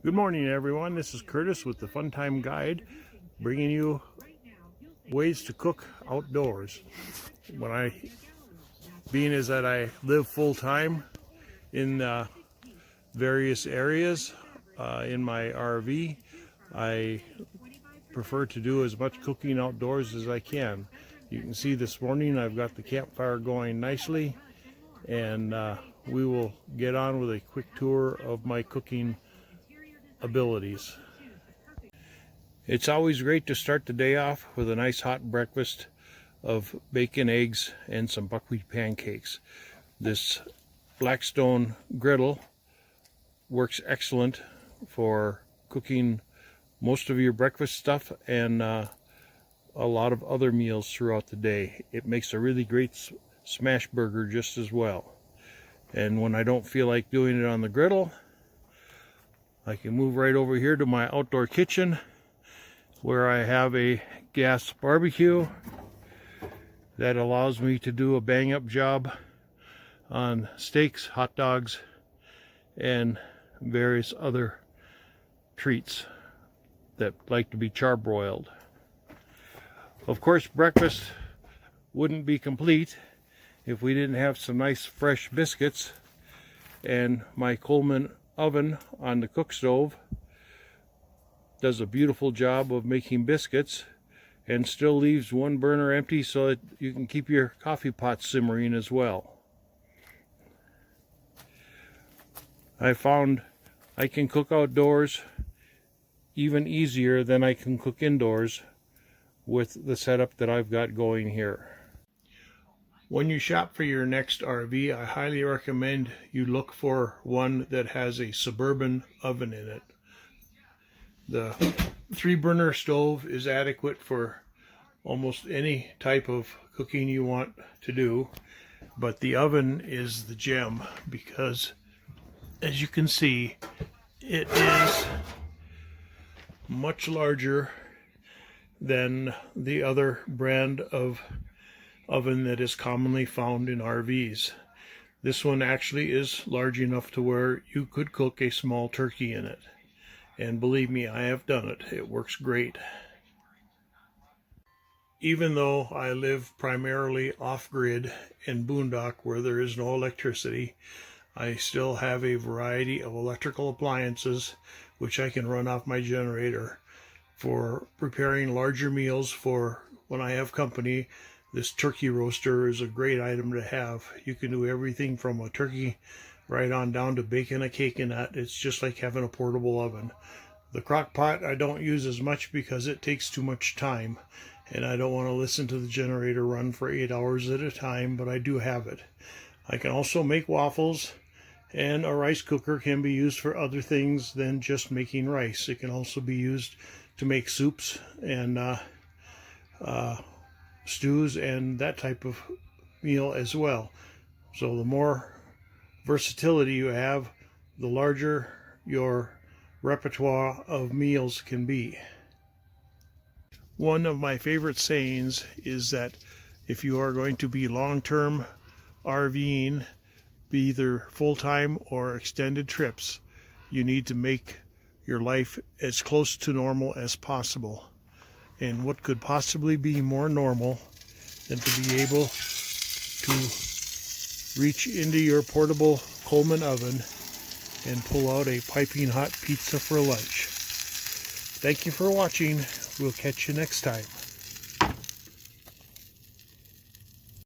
Good morning, everyone. This is Curtis with the Fulltime Guide, bringing you ways to cook outdoors. Being as that I live full-time in various areas in my RV, I prefer to do as much cooking outdoors as I can. You can see this morning I've got the campfire going nicely, and we will get on with a quick tour of my cooking abilities. It's always great to start the day off with a nice hot breakfast of bacon, eggs, and some buckwheat pancakes. This Blackstone griddle works excellent for cooking most of your breakfast stuff and a lot of other meals throughout the day. It makes a really great smash burger just as well. And when I don't feel like doing it on the griddle, I can move right over here to my outdoor kitchen where I have a gas barbecue that allows me to do a bang-up job on steaks, hot dogs, and various other treats that like to be charbroiled. Of course, breakfast wouldn't be complete if we didn't have some nice fresh biscuits, and my Coleman oven on the cook stove does a beautiful job of making biscuits and still leaves one burner empty so that you can keep your coffee pot simmering as well. I found I can cook outdoors even easier than I can cook indoors with the setup that I've got going here. When you shop for your next RV, I highly recommend you look for one that has a suburban oven in it. The 3-burner stove is adequate for almost any type of cooking you want to do, but the oven is the gem because, as you can see, it is much larger than the other brand of oven that is commonly found in RVs. This one actually is large enough to where you could cook a small turkey in it. And believe me, I have done it. It works great. Even though I live primarily off-grid and boondock where there is no electricity, I still have a variety of electrical appliances which I can run off my generator for preparing larger meals for when I have company. This turkey roaster is a great item to have. You can do everything from a turkey right on down to baking a cake in that. It's just like having a portable oven. The crock pot I don't use as much because it takes too much time, and I don't want to listen to the generator run for 8 hours at a time, but I do have it. I can also make waffles, and a rice cooker can be used for other things than just making rice. It can also be used to make soups and stews and that type of meal as well. So the more versatility you have, the larger your repertoire of meals can be. One of my favorite sayings is that if you are going to be long-term RVing, be either full-time or extended trips, you need to make your life as close to normal as possible. And what could possibly be more normal than to be able to reach into your portable Coleman oven and pull out a piping hot pizza for lunch. Thank you for watching. We'll catch you next time.